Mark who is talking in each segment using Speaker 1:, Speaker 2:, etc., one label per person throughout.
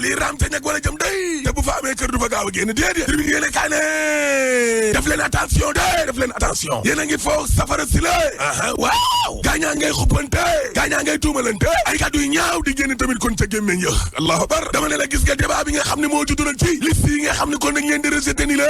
Speaker 1: lii raam te ñag wala jëm day te bu fa amee kër du fa gaaw a génn déedéet tribune yéene kaay ne def leen attention yéen a ngi foog safara si la waaw gaañaa ngay xuppante gaañaa ngay tuumalante ay kàddu yu ñaaw di génn tamit kon ca gémmeñ ya allahu akbar dama ne la gis nga débat bi nga xam ne moo juddu nag ci liste yi nga xam ne kon nañ leen di rejeté ni la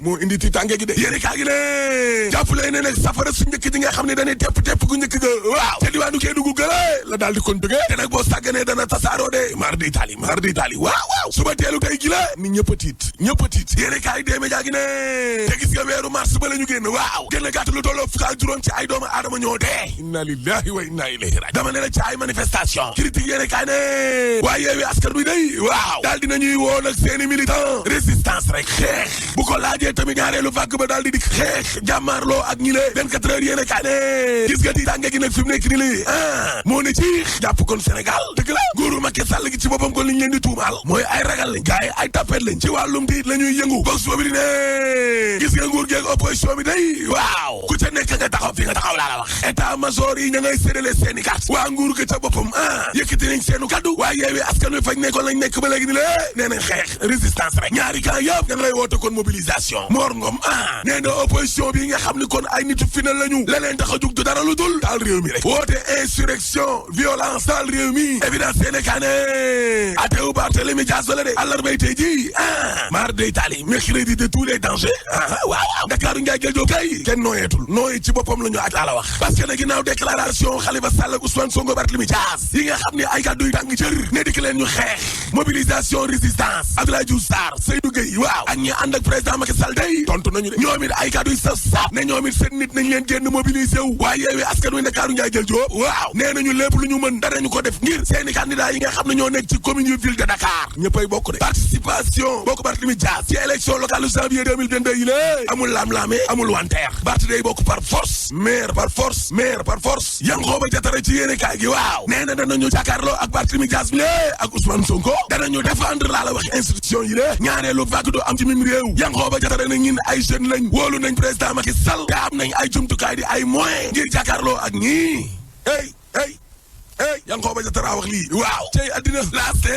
Speaker 1: moo indi ti tànge gi de yéene kaay gi ne jàppale ne nag safara su njëkk ji nga xam ne dañuy tepp gu njëkk ga waaw te diwaanu Kédougou gële la daal di kon jógee te nag boo sàgganee dana tasaaroo de mar di tali waaw suba teelu tey gi la ni ñëpp a tiit yéene kaay dee média gi ne te gis nga weeru mars ba la ñu génn waaw gën a gàtt lu tolloo fukk ak juróom ci ay doomu aadama ñoo dee inna lillahi wa inna ilayhi raji'un dama ne la ci ay manifestation critique yéene kaay ne waaye Yewwi Askan Wi day waaw daal dina ñuy woo nag seeni militant résistance rek xeex bu ko laajee tamit ñaareelu vague ba daal di dik xeex jàmmaarloo ak ñi le 24 heures yéene kaay ne gis nga di tànge gi nag fi mu nekk ni li moo ne ci jàpp kon Sénégal dëgg la nguuru Macky Sall gi ci boppam kon liñ leen di tuumaal mooy ay ragal lañ gars yi ay tapet lañ ci wàllum diit la ñuy yëngu box boobu di ne gis nga nguur geeg opposition bi day waaw ku ca nekk nga taxaw fi nga taxaw laa la wax état major yi ña ngay séddale seeni carte waa nguur ga ca boppam yëkkati nañ seenu kaddu waa Yewwi Askan Wi fañ nekkoon lañ nekk ba léegi ni la nee nañ xeex résistance rek ñaari camp yëpp ña ngay woote kon mobilisation Mor Ngom nee na opposition bi nga xam ni kon ay nitu final lañu la leen tax a jug du dara lu dul taal réew mi rek woote insurrection violence taal réew mi évidence sénégalais atew Barthélémy Dias la de àllarbay tey ji mar day taali mercredi de tous les dangers waaw Dakar Ndiaye Gueye Diop kay kenn nooyeetul nooyi ci boppam la ñu ak laa la wax parce que nag ginnaaw déclaration Khalifa Sall ak Ousmane Sonko Barthélémy Dias yi nga xam ne ay kàddu yu tàng jër ne dikk leen ñu xeex mobilisation résistance Abdoulaye Diouf Sarr Seydou Gueye waaw ak ñi ànd ak président Macky Sall day tontu nañu de ñoom it ay kàddu yu saf saf ne ñoom it seen nit nañ leen génn mobiliser wu waaye Yewwi Askan Wi Dakar Ndiaye Gueye Diop waaw nee nañu lépp lu ñu mën danañu ko def ngir seeni candidat yi nga xam ne ñoo nekk ci commune yu ville de Dakar ñëppay bokk de participation bokk Barthélémy Dias ci élection locale janvier 2022 yi lée amul laam-laame amul wanteer Barth day bokk par force maire par force Yankhoba Diattara ci yéene kaay gi waaw nee na danañu jàkkaarloo ak Barthélémy Dias bi lée ak Ousmane Sonko danañu défendre laa la wax institution yi lée ñaareelu vague do am ci mim réew Yankhoba Diattara na ñin ay jeunes lañ wóolu nañ président Macky Sall te am nañ ay jumtukaay di ay moyens ngir jàkkaarloo ak ñii Yankhoba Diattara wax lii waaw tey addina laaste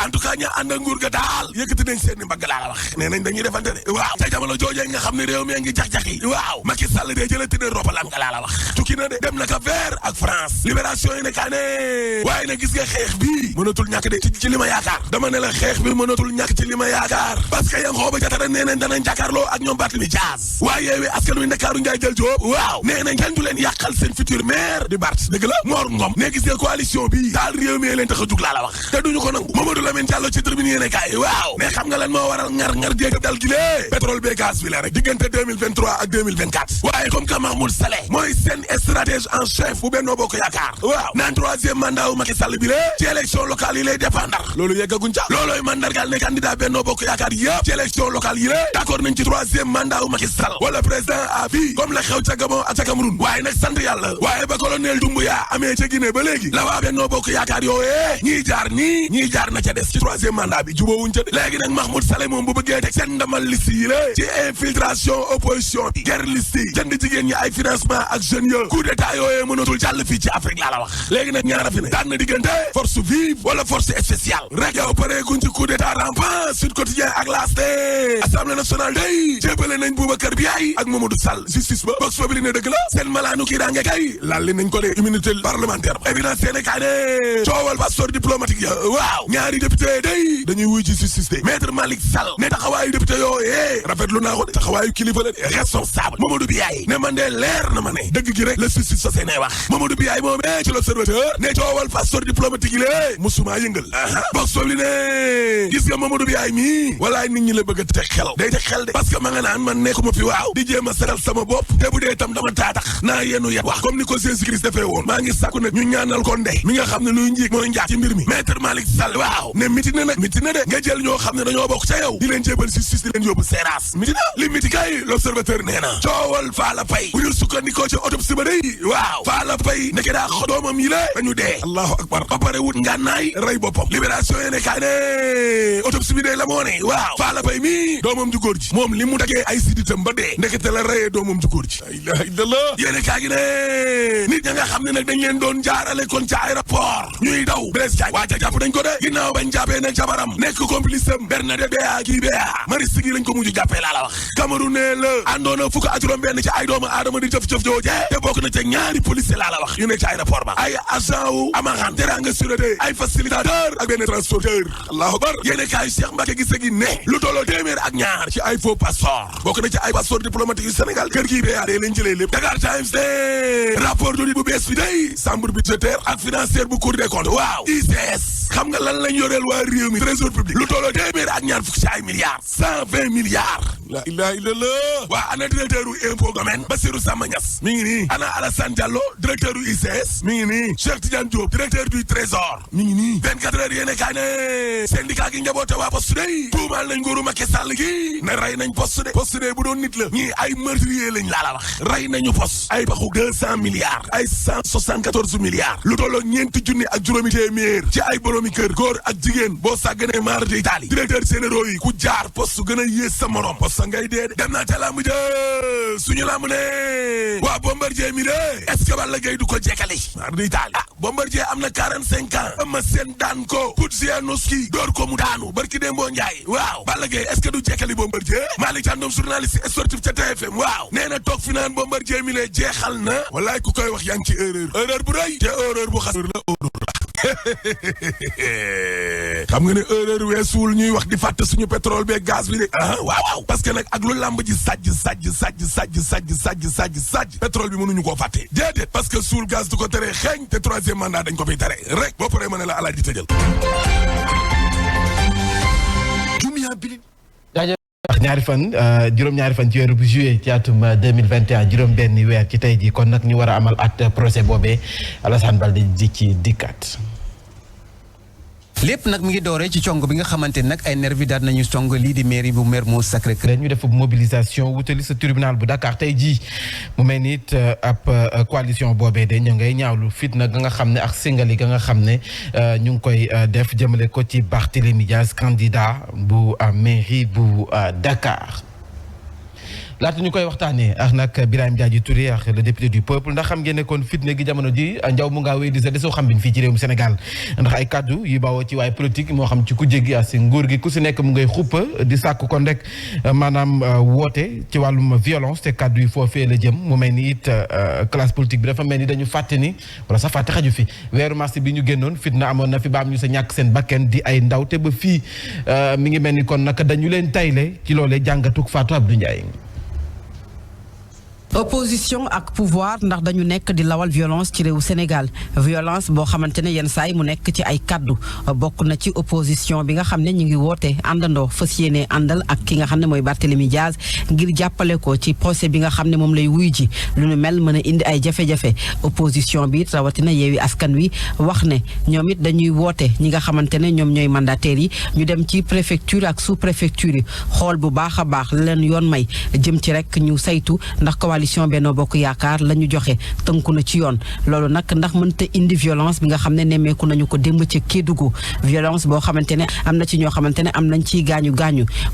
Speaker 1: en tout cas ña ànd ak nguur ga daal yëkkati nañ seen mbagg laa la wax nee nañ dañuy defante de waaw te jamono joojee nga xam ne réew mi ngi jax-jaxi waaw Macky Sall dee jëlati ne roppalam nga laa la wax tukki na de dem na ka vers ak France libération yi ne kaa ne waaye nag gis nga xeex bi mënatul ñàkk de ci li ma yaakaar dama ne la xeex bi mënatul ñàkk ci li ma yaakaar parce que Yankhoba Diattara nee nañ danañ jàkkaarloo ak ñoom Barthélémy Dias waaye Yewwi Askan Wi Ndakaaru Ndiaye Gueye Diop waaw nee nañ kenn du leen yàqal seen futur maire di Barth dëgg la Mor Ngom ne gis nga coalition bi daal réew mi leen tax a jug laa la wax te duñu ko nangu Mamadou Lamine Diallo ci tribune yéene kaay waaw mais xam nga lan moo waral ngar jéeg dal gi lée pétrole be gaz bi la rek diggante 2023 ak 2024 waaye comme que Mahmoud Saleh mooy seen stratège en chef bu Benno Bokk Yaakaar waaw naan troisième mandat wu Macky Sall bi lée ci élection locale yi lay dépendre loolu yeggaguñ ca loolooy mandargal ne candidat Benno Bokk Yaakaar yëpp ci élection locale yi lée d'accord nañ ci troisième mandat wu Macky Sall wala président à vie comme la xew ca Gabon ak ca Cameroun waaye nag sant yàlla waaye ba colonel Doumbouya amee ca Guinée ba léegi la waa Benno Bokk Yaakaar yooyee ñii jaar na ca des ci troisième mandat bi jubóowuñ ca de léegi nag Mahmoud Saleh moom bu bëggee teg seen ndamal liste yi la ci infiltration opposition bi guerre liste yi jënd jigéen ñi ay financement ak jeunes ya coup d'état yooyee mënatul jàll fii ci Afrique laa la wax léegi nag ñaara fi ne daan na diggante force vive wala force spéciale rek yow pare guñ ci coup d'état rampant Sud Quotidien ak L'As Assemblée nationale day jébale nañ Boubacar Biaye ak Mamadou Sall justice ba box fobili ne dëgg la seen malaanu kii daange kay lalli nañ ko de immunité parlementaire ba évidence Sénégal ne coowal passeport diplomatique ya waaw ñaari député day dañuy wuy ci justice de maître Malick Sall ne taxawaayu député yooyee rafetlu naa ko de taxawaayu kilifa la de responsable Mamadou Biaye ne man de leer na ma ne dëgg gi rek la justice sa seenee wax Mamadou Biaye moom ci l'Observateur ne coowal passeport diplomatique yi lée musuma yëngal box foofu li ne gis nga Mamadou Biaye mi walaay nit ñi la bëgg a teg xel day teg xel de parce que ma nga naan man nekkuma fi waaw di jéem a seral sama bopp te bu dee tam dama taatax naa yenu yet wax comme ni ko Jésus Christ defee woon maa ngi sàkku nag ñu ñaanal ko ndey mi nga xam ne luy njiig mooy njaag ci mbir mi maître Malick Sall waaw ne miti na de nga jël ñoo xam ne dañoo bokk ca yow di leen jébal justice di leen yóbbu seeraas miti na li miti kay l'Observateur nee na coowal Falla Paye bu ñu sukkandikoo ci autopsie ba day waaw Falla Paye nekk daa doomam yi la dañu dee allahu akbar ba pare wut ngànnaay rey boppam libération yéene kaay ne autopsie bi day la moo ne waaw Falla Paye mi doomam ju góor ji moom li mu dagee ay siditam ba dee ndekete la reyee doomam ju góor ji la ilaha illallah yéene kaay gi ne nit ña nga xam ne nag dañ leen doon jaay jaarale kon ca aéroport ñuy daw Blaise Diagne waa jàpp nañ ko de ginnaaw bañ jàppee nag jabaram nekk complice am Bernadette Béa kii Béa Maristes gi lañ ko mujj jàppee laa la wax Cameroun ne la àndoona fukk ak juróom benn ci ay doomu aadama di jëf-jëf jooje te bokk na ca ñaari policier laa la wax yu nekk ci aéroport ba ay agent wu Amaran teranga sûreté ay facilitateur ak benn transporteur allahu akbar yéene kaay Cheikh Mbacke gise gi ne lu tolloo téeméer ak ñaar ci ay faux passeport bokk na ci ay passeport diplomatique yu Sénégal kër gi BAD lañ jëlee lépp Dakar Times de rapport d'audit bu bees bi day chambre budgétaire ak financière bu Cour des comptes waaw ICS xam nga lan lañ yoreel waa réew mi trésor public lu tolloo téeméer ak ñaar fukk ci ay milliards 120 milliards la ilaha illallah waa ana directeur u impôt domaine Bassirou Samba Niass mi ngi nii ana Alassane Diallo directeur u ICS mi ngi nii Cheikh Tidiane Diop directeur du trésor mi ngi nii 24 heures yéene kaay ne syndicat gi njaboote waa poste day tuumaal nañ nguuru Macky Sall gi ne rey nañ poste de bu doon nit la ñii ay meurtrier lañ laa la wax rey nañu poste ay baxu 200 milliards ay 174 milliards lu tolloo ñeenti junni ak juróomi téeméer ci ay boromi kër góor ak jigéen boo sàgganee maar de Italie directeur généraux yi ku jaar poste gën a yées sa morom poste ngay dee de dem naa ca lamb ja suñu lamb ne waa Bombardier mi de est-ce que Balla Gaye du ko jekkali maar de Italie Bombardier am na 45 ans ama seen daan ko Pudzianowski door ko mu daanu barki Dembo Ndiaye waaw Balla Gaye est-ce que du jekkali Bombardier Malick Thiandoum journaliste sportif ca TFM waaw nee na toog fi naan Bombardier mi le jeexal na wallaay ku koy wax yaa ngi ci erreur bu rëy te erreur bu xas la xam nga ne erreur weesuwul ñuy wax di fàtte suñu pétrole beeg gaz bi de waaw parce que nag ak lu làmb ji sajj pétrole bi mënuñu koo fàtte déedéet parce que suul gaz du ko tere xeeñ te troisième mandat dañ ko fiy tere rek boo paree ma ne la alaaj di tëjal
Speaker 2: juróom-ñaari fan ci weeru juillet ci atum 2021 juróom-benni weer ci tey ji kon nag ñu war a amal at procès boobee Alassane Balde di ci dikkaat.
Speaker 3: lépp nag mi ngi dooree ci cong bi nga xamante nag ay nervi daal nañu cong lii di mairie bu Mermoz Sacré-Cœur.
Speaker 2: ñu def mobilisation wutali sa tribunal bu Dakar tey jii mu mel ni it ab coalition boobee de ñu ngay ñaawlu fitna ga nga xam ne ak singali ga nga xam ne ñu ngi koy def jëmale ko ci Barthélémy Dias candidat bu mairie bu Dakar. laata ñu koy waxtaanee ak nag Birahim Diadji Touré ak le député du peuple ndax xam ngeen ne kon fitna gi jamono ji njaw mu ngaa wéy di sa desoo xam bin fii ci réewum Sénégal ndax ay kaddu yu bawoo ci waaye politique moo xam ci ku jéggi si nguur gi ku si nekk mu ngay xuppa di sàkk kon rek maanaam woote ci wàllum violence te kaddu yi foofee la jëm mu mel ni it classe politique bi dafa mel ni dañu fàtte ni wala sax fàtte xaju fi weeru mars bi ñu génnoon fitna amoon na fi ba am ñu sa ñàkk seen bakken di ay ndaw te ba fii mi ngi mel ni kon nag dañu leen tayle ci loolee jàngatuk Fatou Abdou Ndiaye.
Speaker 4: opposition ak pouvoir ndax dañu nekk di lawal violence ci réewu Sénégal violence boo xamante ne yenn saay mu nekk ci ay kaddu bokk na ci opposition bi nga xam ne ñu ngi woote àndandoo fas yéene àndal ak ki nga xam ne mooy Barthélémy Dias ngir jàppale ko ci procès bi nga xam ne moom lay wuy ji lu nu mel mën a indi ay jafe-jafe opposition bi it rawatina Yewwi Askan Wi wax ne ñoom it dañuy woote ñi nga xamante ne ñoom ñooy mandataires yi ñu dem ci préfecture ak sous préfecture yi xool bu baax a baax leen yoon may jëm ci rek ñu saytu ndax coalition Benno Bokk Yaakaar la ñu joxe tënku na ci yoon loolu nag ndax mënta indi violence bi nga xam ne nemmeeku nañu ko démb ci Kédougou violence boo xamante ne am na ci ñoo xamante ne am nañ ciy gaañu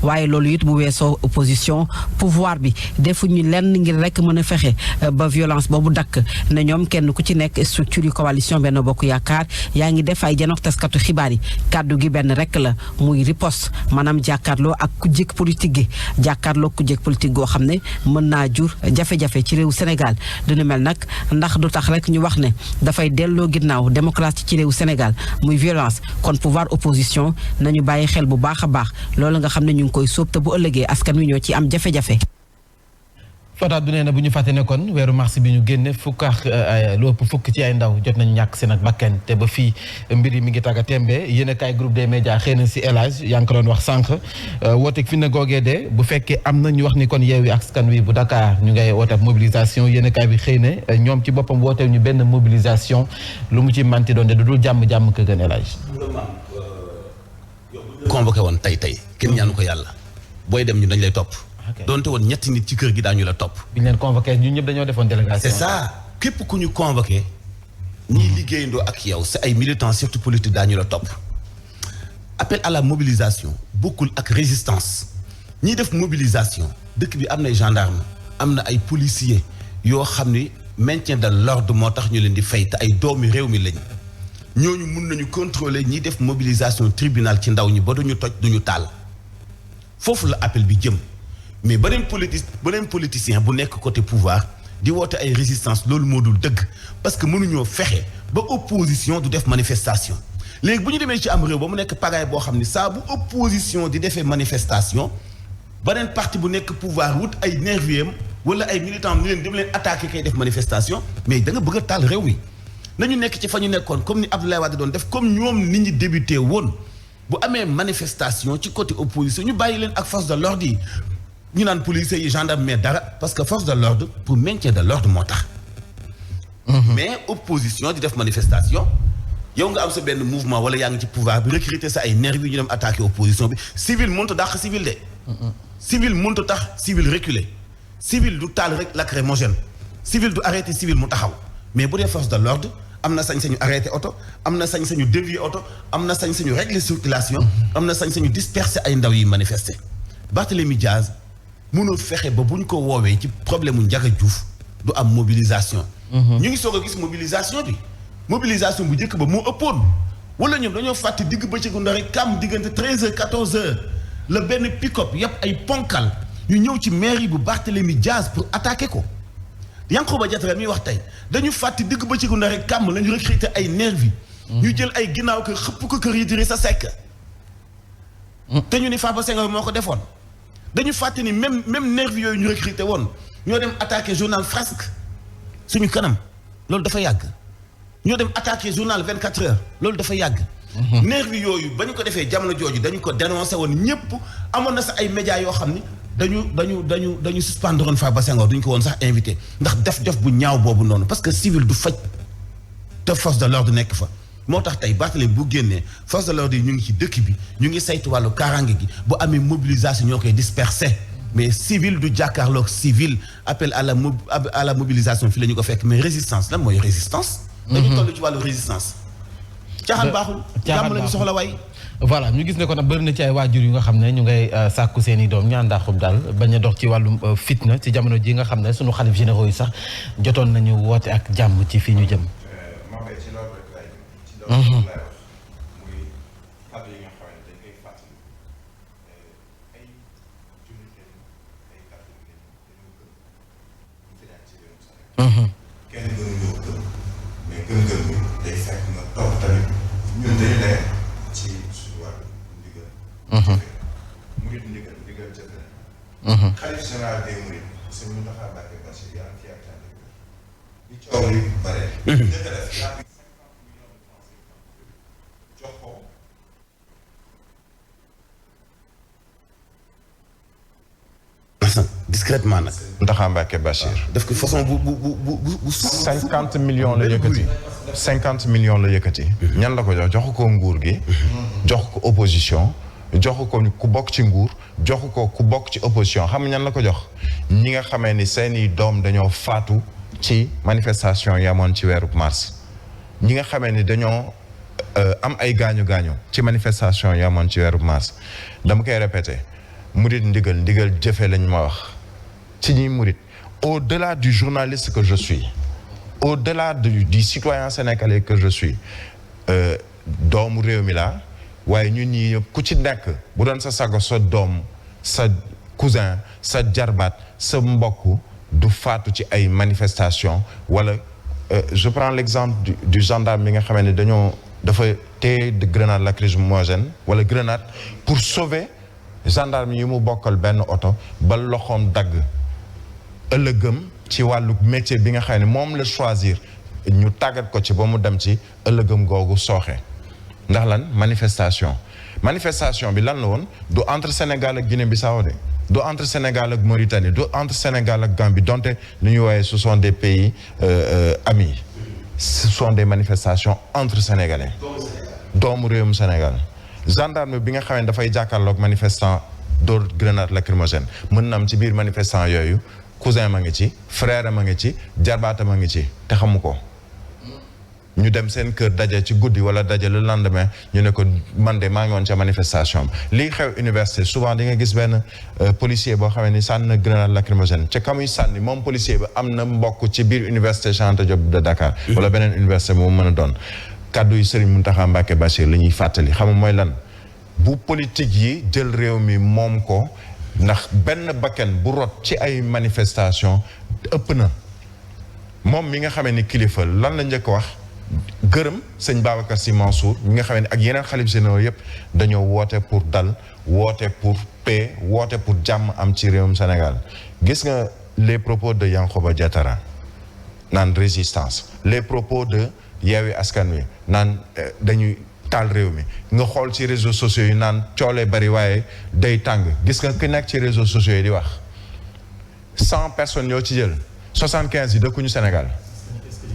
Speaker 4: waaye loolu it bu weesoo opposition pouvoir bi defuñu lenn ngir rek mën a fexe ba violence boobu dakk ne ñoom kenn ku ci nekk structure yu coalition Benno Bokk Yaakaar yaa ngi def ay janook taskatu xibaar yi kàddu gi benn rek la muy riposte maanaam jàkkaarloo ak kujjeg politique gi jàkkaarloo kujjeg politique goo xam ne mën naa jur jafe-jafe ci réew Sénégal dina mel nag ndax du tax rek ñu wax ne dafay delloo ginnaaw démocratie ci réew Sénégal muy violence kon pouvoir opposition nañu bàyyi xel bu baax a baax loolu nga xam ne ñu ngi koy sóob te bu ëllëgee askan wi ñoo ci am jafe-jafe.
Speaker 2: Fataat du nee na bu ñu fàtte ne kon weeru mars bi ñu génne fukk ci ay ndaw jot nañu ñàkk seen ak bakken te ba fii mbir yi mi ngi tàgga tembe yéen a kaay groupe des médias xëy na si élage yaa ngi ko doon wax sànq wooteeg fi na googee de bu fekkee am na ñu wax ni kon Yewwi Askan Wi bu Dakar ñu ngay woote mobilisation yéen a kaay bi xëy na ñoom ci boppam wooteeg ñu benn mobilisation lu mu ci manti doon de du dul jàmm ko gën élage
Speaker 5: convoqué woon tey kenn ñaanu ko yàlla booy dem ñu dañ lay topp doonte woon ñetti nit ci kër gi daañu la topp.
Speaker 2: bi ñu leen convoqué ñun ñëpp dañoo defoon délégation.
Speaker 5: c'est ça képp ku ñu convoqué. ñiy liggéeyandoo ak yow c'est ay militants surtout politique daañu la topp. appel à la mobilisation bokkul ak résistance ñiy def mobilisation dëkk bi am na ay gendarmes am na ay policiers yoo xam ni maintien de l'ordre moo tax ñu leen di fay te ay doomi réew mi lañ ñooñu mun nañu contrôler ñiy def mobilisation tribunal ci ndaw ñi ba duñu toj duñu taal foofu la appel bi jëm mais beneen politicien bu nekk côté pouvoir di woote ay résistance loolu moo dul dëgg parce que mënuñoo fexe ba opposition du def manifestation léegi bu ñu demee ci am réew ba mu nekk pagaay boo xam ni saa bu opposition di defee manifestation beneen parti bu nekk pouvoir wut ay nerviem wala ay militants ni leen dem leen attaqué kay def manifestation mais da nga bëgg a taal réew mi nañu nekk ci fa ñu nekkoon comme ni Abdoulaye Wade doon def comme ñoom nit ñi débuté woon bu amee manifestation ci côté opposition ñu bàyyi leen ak force de l'ordre yi ñu naan policiers yi gendarme mais dara parce que force de l'ordre pour maintien de l'ordre moo tax mais opposition di def manifestation yow nga am sa benn mouvement wala yaa ngi ci pouvoir bi recruter sa ay nervis ñu dem attaquer opposition bi civil mënut a dàq civil de civil mënut a tax civil reculer civil du taal rek lacrymogène civil du arrêter civil mu taxaw mais bu dee force de l'ordre am na sañ-sañu arrêter oto am na sañ-sañu dévier oto am na sañ-sañu régler circulation am na sañ-sañu disperser ay ndaw yi manifester Barthélémy Diaz mënul fexe ba bu ñu ko woowee ci problème mu Ndiaga Diouf du am mobilisation ñu ngi soog a gis mobilisation bi mobilisation bu njëkk ba moo ëppoon wala ñoom dañoo fàtte digg bëccëgu ndax rek kam diggante 13h 14h la benn pick-up yëpp ay ponkal ñu ñëw ci mairie bu Barthélémy Diaz pour attaquer ko Yankhoba Diattara mi wax tey dañu fàtte digg bëccëgu ndax rek kam lañu recruter ay nervi ñu jël ay ginnaaw kër xëpp ko kër Idrissa Seck te ñu ni Farba Senghor moo ko defoon dañu fàtte ni même nervi yooyu ñu recruter woon ñoo dem attaquer journal Frasque suñu kanam loolu dafa yàgg ñoo dem attaquer journal 24 heures loolu dafa yàgg nervi yooyu ba ñu ko defee jamono jooju dañu ko dénoncé woon ñëpp amoon na sax ay médias yoo xam ni dañu suspendre woon Farba Senghor duñu ko woon sax invité ndax def bu ñaaw boobu noonu parce que civil du faj te force de l'ordre nekk fa moo tax tey Barthélémy bu génnee force de l'ordre yi ñu ngi ci dëkk bi ñu ngi saytu wàllu kaaraange gi bu amee mobilisation ñoo koy disperser mais civil du jàkkaarloog civil appel à la mobilisation fii la ñu ko fekk mais résistance lan mooy résistance dañu toll ci wàllu résistance caaxaan baaxul jàmm lañu soxla waay
Speaker 2: voilà ñu gis ne ko nag bëri na ci ay waajur yu nga xam ne ñu ngay sàkku seen i doom ñaan ndaxum daal bañ a dox ci wàllum fitna ci jamono ji nga xam ne sunu xalif généraux yi sax jotoon nañu woote ak jàmm ci fii ñu jëm
Speaker 6: kenn gënuñoo gëm mais gëm-gëm bi day fekk nga toog tamit ñun dañu ne ci suñu wàllu ndigal. murid ndigal jëfe na. xalif général des mourides sëñ Mountakha Mbacké Bachir yaa ngi fi ak tànn bi coow li bare. njëkk a def yaa ngi 50 millions de francs jox ko.
Speaker 5: discrètement nag.
Speaker 6: Mountakha Mbacké Bachir.
Speaker 5: def ko façon bu
Speaker 6: 50 millions la yëkkati. 50 millions la yëkkati. ñan la ko jox ko nguur gi. jox ko opposition. jox ko ku bokk ci nguur. jox ko ku bokk ci opposition xam ñan la ko jox. ñi nga xamee ni seeni doom dañoo faatu ci manifestation yi amoon ci weeru mars. ñi nga xamee ni dañoo am ay gaañu ci manifestation yi amoon ci weeru mars dama koy répété. murit ndigal jëfe lañ ma wax ci ñi murit au-delà du journaliste que je suis au-delà du citoyen sénégalais que je suis doomu réew mi la waaye ñun ñi ñëpp ku ci nekk bu doon sa sago sa doom sa cousin sa jarbaat sa mbokk du faatu ci ay manifestation wala je prends l'exemple du gendarme bi nga xamee ne dafa téye de grenade lacrymogène wala grenade pour sauver gendarme yi mu bokkal benn oto ba loxoom dagg ëllëgëm ci wàllu métier bi nga xam ne moom la choisir ñu tàggat ko ci ba mu dem ci ëllëgëm googu sooxe ndax lan manifestation bi lan la woon du entre Sénégal ak Guinée-Bissau de du entre Sénégal ak Mauritanie du entre Sénégal ak Gambie donte lu ñu woowee ce sont des pays amis ce sont des manifestations entre Sénégalais doomu réewum Sénégal gendarme bi nga xam ne dafay jàkkaarloog manifestant dóor grenade lacrymogène mën na am ci biir manifestant yooyu cousin ma ngi ci frère ma ngi ci jarbaata ma ngi ci te xamu ko ñu dem seen kër daje ci guddi wala daje le lendemain ñu ne ko man de maa ngi woon ca manifestation lii xew université souvent di nga gis benn policier boo xamee ni sànni na grenade lacrymogène ca kamuy sànni moom policier ba am na mbokk ci biir université Cheikh Anta Diop de Dakar wala beneen université moom mën a doon kàddu yi Serigne Mountakha Mbacké Bachir li ñuy fàttali xam nga mooy lan bu politique yi jël réew mi moom ko ndax benn bakken bu rot ci ay manifestation ëpp na moom mi nga xamee ni kilifa lan la njëkk wax gërëm sëñ Babacar Sy Mansour mi nga xamee ni ak yeneen xalif généraux yëpp dañoo woote pour dal woote pour paix woote pour jàmm am ci réewum Sénégal gis nga les propos de Yankhoba Diattara naan résistance les propos de Yewwi Askan Wi naan dañuy taal réew mi nga xool ci réseaux sociaux yi naan coolee bari waaye day tàng gis nga ki nekk ci réseaux sociaux yi di wax 100 personnes ñoo ci jël 75 yi dëkkuñu Sénégal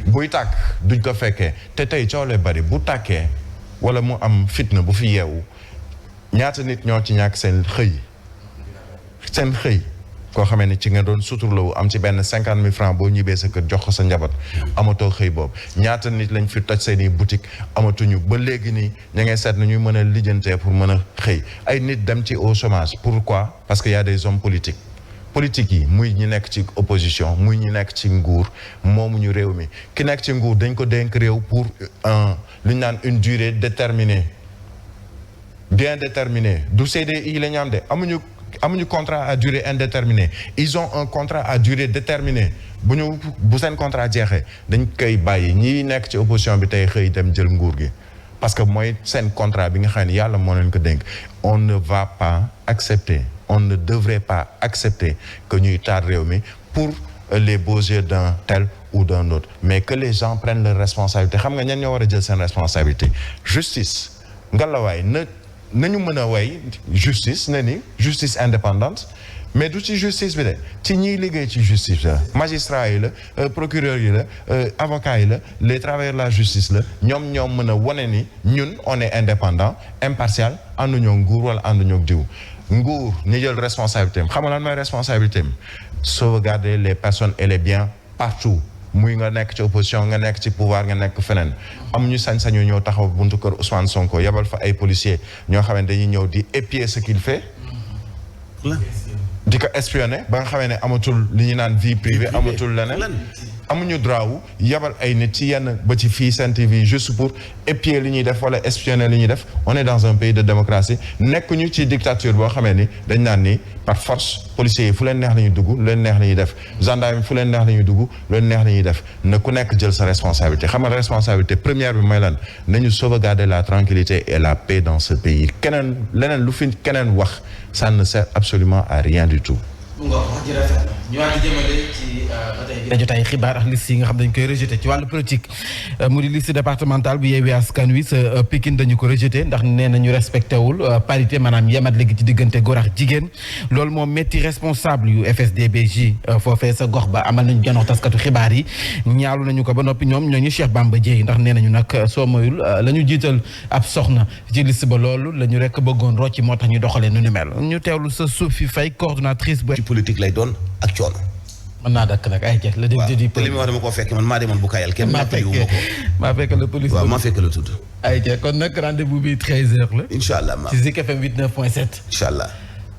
Speaker 6: buy tàkk duñ ko fekkee te tey coolee bari bu tàkkee wala mu am fitna bu fi yeewu ñaata nit ñoo ci ñàkk seen xëy koo xamee ni ci nga doon suturlawu am ci benn 50 000 francs boo ñibbee sa kër jox ko sa njaboot amatoo xëy boobu ñaata nit lañ fi toj seeni boutique amatuñu ba léegi nii ña ngay seet na ñuy mën a lijjantee pour mën a xëy ay nit dem ci au chômage pourquoi parce que y a des hommes politiques yi muy ñi nekk ci opposition muy ñi nekk ci nguur moomuñu réew mi ki nekk ci nguur dañ ko dénk réew pour lu ñu naan une durée déterminée bien déterminée du CDI la ñu am de amuñu contrat à durée indéterminée ils ont un contrat à durée déterminée bu seen contrat jeexee dañ koy bàyyi ñi nekk ci opposition bi tey xëy dem jël nguur gi parce que mooy seen contrat bi nga xam ne yàlla moo leen ko dénk on ne va pas accepter on ne devrait pas accepter que ñuy taal réew mi pour les beaux yeux d'un tel ou d'un autre mais que les gens prennent leurs responsabilités xam nga ñan ñoo war a jël seen responsabilité justice ngalawaay nañu mën a way justice ne ni justice indépendante mais du ci justice bi de ci ñiy liggéey ci justice la magistrat yi la procureur yi la avocat yi la les travailleurs de la justice la ñoom mën a wane ni ñun on est indépendant impartial ànduñoo nguur wala ànduñoo diw nguur ñu jël responsabilité am xam nga lan mooy responsabilité am sauvegarder les personnes et les biens partout muy nga nekk ci opposition nga nekk ci pouvoir nga nekk feneen amuñu sañ-sañu ñëw taxaw buntu kër Ousmane Sonko yebal fa ay policiers ñoo xamante dañuy ñëw di épier ce qu'il fait di ko espionner ba nga xamee ne amatul li ñu naan vie privée amatul leneen amuñu droit wu yebal ay nit ci yenn ba ci fii Sen TV juste pour épier li ñuy def wala espionner li ñuy def on est dans un pays de démocratie nekkuñu ci dictature boo xamee ni dañ naan ni par force policiers yi fu leen neex la ñuy dugg lu leen neex la ñuy def gendarme yi fu leen neex la ñuy dugg lu leen neex la ñuy def na ku nekk jël sa responsabilité xam nga responsabilité première bi mooy lan nañu sauvegarder la tranquillité et la paix dans ce pays keneen leneen lu fi keneen wax ça ne sert absolument à rien du tout.
Speaker 2: ñu waat di jëmale ci ba tey jotaay xibaar ak liste yi nga xam dañ koy rejeté ci wàllu politique mu di liste départementale bu Yewwi Askan Wi sa Pikine dañu ko rejeté ndax nee nañu respecté wul parité maanaam yemat léegi ci diggante góor ak jigéen loolu moom métti responsable yu FSD/BJ foofee sa gox ba amal nañu janox taskatu xibaar yi ñaalu nañu ko ba noppi ñoom ñooñu Cheikh Bamba Dièye ndax nee nañu nag soo moyul la ñu jiital ab soxna ci liste ba loolu la ñu rek bëggoon rocci moo tax ñu doxalee nu ni mel ñu teewlu sa Sophie Faye coordonnatrice bu
Speaker 5: politique lay doon ak coono.
Speaker 2: mën naa dakk nag ay jeex la dégg di
Speaker 5: te li muy wax dama koo fekk man maa demoon bu kayal kenn nattaliwu ma ko
Speaker 2: maa fekk la police
Speaker 5: waaw maa fekk la tudd
Speaker 2: ay jeex kon nag rendez-vous bi 13h la
Speaker 5: incha allah ma
Speaker 2: ci Zik FM 89.7
Speaker 5: incha allah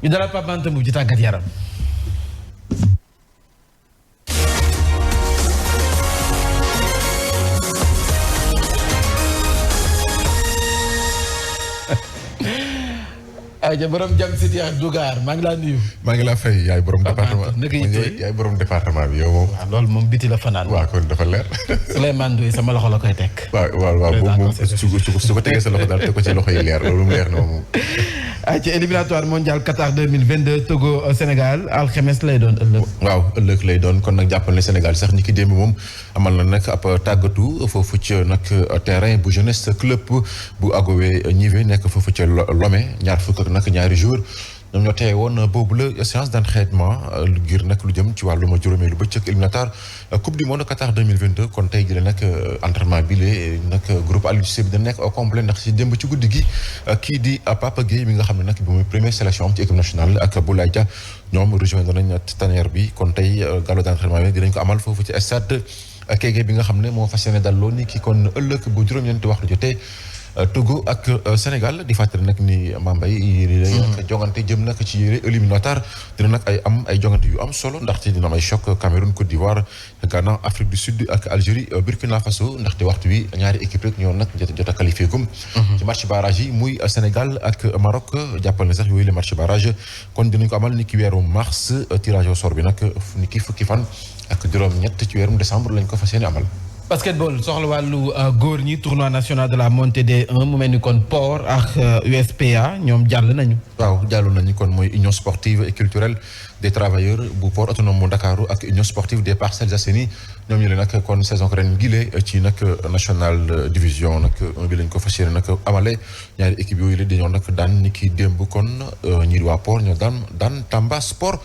Speaker 2: ñu dalal Pape Banta Mboup ci tàggat yaram ayja borom jam siti ak Dugar maa ngi laa nuyu.
Speaker 7: maa ngi laa fay yaay borom département yaay borom département bi yow moom.
Speaker 2: waaw loolu moom biti la fanaan.
Speaker 7: waaw kon dafa leer.
Speaker 2: Souleymane Ndoye sama loxo la koy teg.
Speaker 7: waaw moom su ko tegee sa loxo daal te ko ci loxo yi leer loolu mu leer na moom.
Speaker 2: ci éliminatoire mondial Qatar 2022 Togo Sénégal alxemes lay doon ëllëg.
Speaker 7: waaw ëllëg lay doon kon nag jàppal ne Sénégal sax ni ki démb moom amal na nag ab tàggatu foofu ci nag terrain bu jeunesse club bu Agowe Nivé nekk foofu ca Lomé ñaar fukk ak nag ñaari jour ñoom ñoo teye woon boobu la séance d'entraînement ngir nag lu jëm ci wàllum juróomeelu bëccëg éliminatoire coupe du monde Qatar 2022 kon tey jii nag entraînement bi lee nag groupe Aliou Cissé bi da nekk au complet ndax si démb ci guddi gi kii di Papa Gueye mi nga xam ne nag bi muy première sélection am ci équipe nationale ak Boulaye Dia ñoom rejoindre nañ tanière bi kon tey galop d'entraînement bi dinañ ko amal foofu ci stade Kégué bi nga xam ne moo fas yéene dalloo ni ki kon ëllëg bu juróom-ñeenti waxtu jotee Togo ak Sénégal di fàttali nag ni Mambay yi nag jongante jëm nag ci yére éliminatoire dina nag ay jongante yu am solo ndaxte dina am ay choc Cameroun Côte d'Ivoire Ghana Afrique du Sud ak Algérie Burkina Faso ndaxte waxtu wi ñaari équipe rek ñoo nag jot a qualifié gum ci match barrage yi muy Sénégal ak Maroc jàppal ne sax yooyu le match barrage kon dinañ ko amal ni ki weeru mars tirage au sort bi nag ni ki fukki fan ak juróom-ñett ci weerum décembre lañ ko fas yéene amal.
Speaker 2: basketball soxla wàllu góor ñi tournoi national de la montée des 1 mu mel ni kon Port ak USPA ñoom jàll nañu.
Speaker 7: waaw jàll nañu kon mooy union sportive et culturelle des travailleurs bu Port autonome bu Ndakaaru ak union sportive des Parcelles Assainies ñoom ñu leen nag kon saison ren gile ci nag national division nag bi lañ ko fas yéene nag amale ñaari équipe yooyu la dañoo nag daan ni ki démb kon ñi waa Port ñoo daan Tamba Sport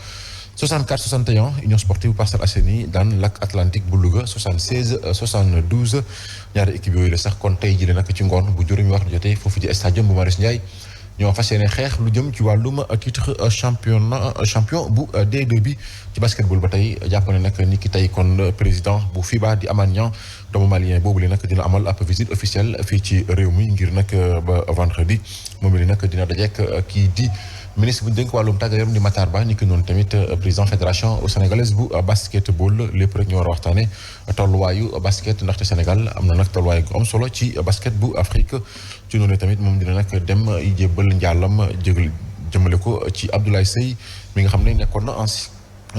Speaker 7: 64-61 union sportive Parcelles Assainies daan Lac Atlantique bu Louga 76-72 ñaari équipe yooyu la sax kon tey jii nag ci ngoon bu juróomi waxtu jotee foofu ci stade bu Marius Ndiaye ñoo fas yéene xeex lu jëm ci wàllum titre champion bu D2 bi ci basketball ba tey jàpp ne nag ni ki tey kon président bu FIBA di Amane Niang doomu malien boobu li nag dina amal ab visite officielle fii ci réew mi ngir nag ba vendredi moom li nag dina dajeek kii di ministre bu ñu dénk wàllum tàggat yaram di Matar Ba ni ki noonu tamit président fédération sénégalaise bu basketball lépp rek ñu war a waxtaane tolluwaayu basket ndaxte Sénégal am na nag tolluwaay gu am solo ci basket bu Afrique ci noonu tamit moom dina nag dem jébbal njàllam jëmale ko ci Abdoulaye Seye mi nga xam ne nekkoon na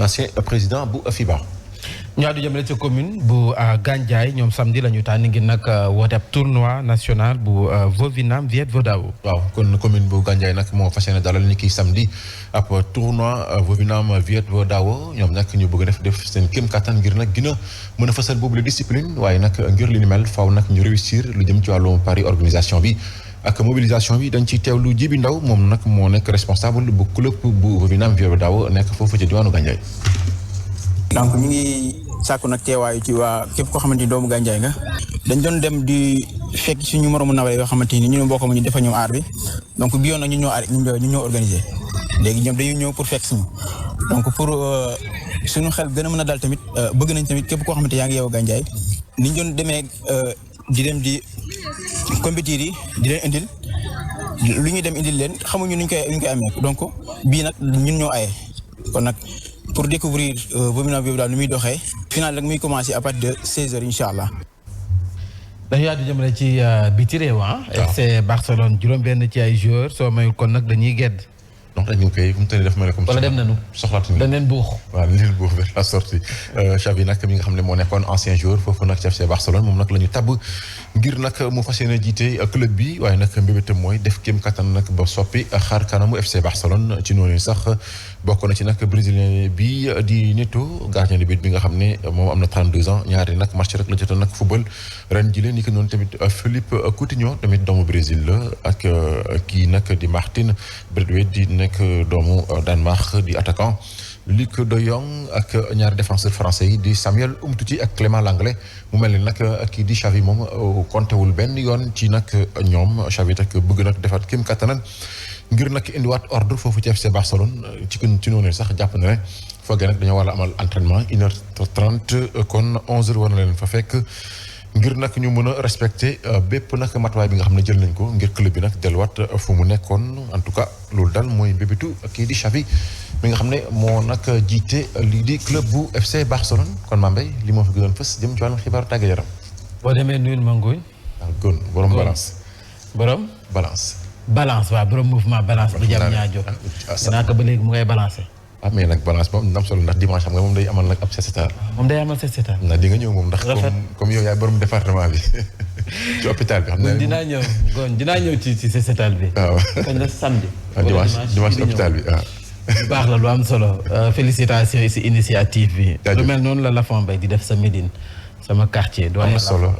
Speaker 7: ancien président bu FIBA.
Speaker 2: ñu àddu jëmale ci commune bu Gandiaye ñoom samedi la ñu tànn ngir nag woote ab tournoi national bu Vovinam Viet Vo Dao.
Speaker 7: waaw kon commune bu Gandiaye nag moo fas yéene dalal ni ki samedi ab tournoi Vovinam Viet Vo Dao ñoom nag ñu bëgg a def seen kéem kattan ngir nag gën a mën a fësal boobu la discipline waaye nag ngir li ni mel faaw nag ñu réussir lu jëm ci wàllu pari organisation bi ak mobilisation bi dañ ciy teewlu Jibi Ndaw moom nag moo nekk responsable bu club bu Vovinam Viet Vo Dao nekk foofu ci diwaanu Gandiaye.
Speaker 8: donc ñu ngi sàkku nag teewaayu ci waa képp koo xamante ni doomu Gandiaye nga dañ doon dem di fekk suñu moromu nawle yoo xamante ni ñu ne mbokk ñu defa ñoom aar bi donc bi yoon nag ñu ñoo organisé léegi ñoom dañuy ñëw pour fekk suñu donc pour suñu xel gën a mën a dal tamit bëgg nañ tamit képp koo xamante yaa ngi yeewu Gandiaye ni ñu doon demee di dem di compétir yi di leen indil lu ñuy dem indil leen xamuñu nuñ koy amee donc bii nag ñun ñoo aye kon nag pour découvrir Vovinam Viet Vo Dao nu muy doxee final nag muy commencer à partir de 16h incha allah.
Speaker 2: dañu yaatu jëmale ci biti réew FC Barcelone juróom-benn ci ay joueurs soo mayul kon nag dañuy gedd.
Speaker 7: donc dañu koy fu mu toll nii dafa mel ne comme.
Speaker 2: wala dem nañu
Speaker 7: soxlaatuñu
Speaker 2: dañ leen buux.
Speaker 7: waaw leen buux vers la sortie Xavi nag mi nga xam ne moo nekkoon ancien joueur foofu nag ci FC Barcelone moom nag la ñu tabb ngir nag mu fas yéene jiite club bi waaye nag mbébétam mooy def kéem kattan nag ba soppi xaar kanamu FC Barcelone ci noonu sax bokk na ci nag brésilien bi di Neto gardien de but bi nga xam ne moom am na 32 ans ñaari nag match rek la jot nag football ren jile ni ko noonu tamit Philippe Coutinho tamit doomu Brésil la ak kii nag di Martin Braithwaite di nekk doomu Danemark di attaquant Luc de Jong ak ñaari défenseur français yi di Samuel Umtiti ak Clément Langlais mu mel ni nag kii di Xavi moom kontewul benn yoon ci nag ñoom Xavi tak bëgg nag defaat kéem kattanam ngir nag indiwaat ordre foofu ci FC Barcelone ci noonu sax jàpp na ne foogee nag dañoo war a amal entraînement 1h30 kon 11h war na leen fa fekk ngir nag ñu mën a respecter bépp nag matuwaay bi nga xam ne jël nañ ko ngir club bi nag delluwaat fu mu nekkoon en tout cas loolu daal mooy mbébétu kii di Xavi mi nga xam ne moo nag jiite lii di club bu FC Barcelone kon maa mbay li moo fi gënoon fës jëm ci wàllum xibaaru tàggat yaram.
Speaker 2: boo demee nuyul ma Ngooñ.
Speaker 7: waaw Gon borom balance.
Speaker 2: borom.
Speaker 7: balance.
Speaker 2: balance waaw borom mouvement balance bu jam ñaajo. dinaa ko ba léegi mu ngay balancé.
Speaker 7: ah mais nag balance moom ndam solo ndax dimanche xam nga moom day amal nag ab set setal.
Speaker 2: moom day amal set setal.
Speaker 7: ndax di nga ñëw moom ndax. comme yow yaay borom département bi ci hôpital bi. xam naa
Speaker 2: dinaa ñëw Gon dinaa ñëw ci set setal bi.
Speaker 7: waaw
Speaker 2: kañ la samedi.
Speaker 7: dimanche hôpital bi waaw.
Speaker 2: lu baax la lu am solo félicitations ci initiative bi. lu mel noonu la Lafon Mbaye di def sa Médine sama quartier.
Speaker 7: am na solo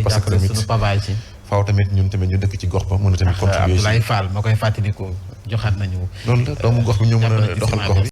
Speaker 7: parce que tamit
Speaker 2: suñu pavage yi.
Speaker 7: faaw tamit ñun tamit ñu dëkk ci gox ba mën a tamit contribuer.
Speaker 2: Abdoulaye Fall ma koy fàttaliku joxaat nañu.
Speaker 7: noonu la doomu gox bi ñu mën a doxal gox bi.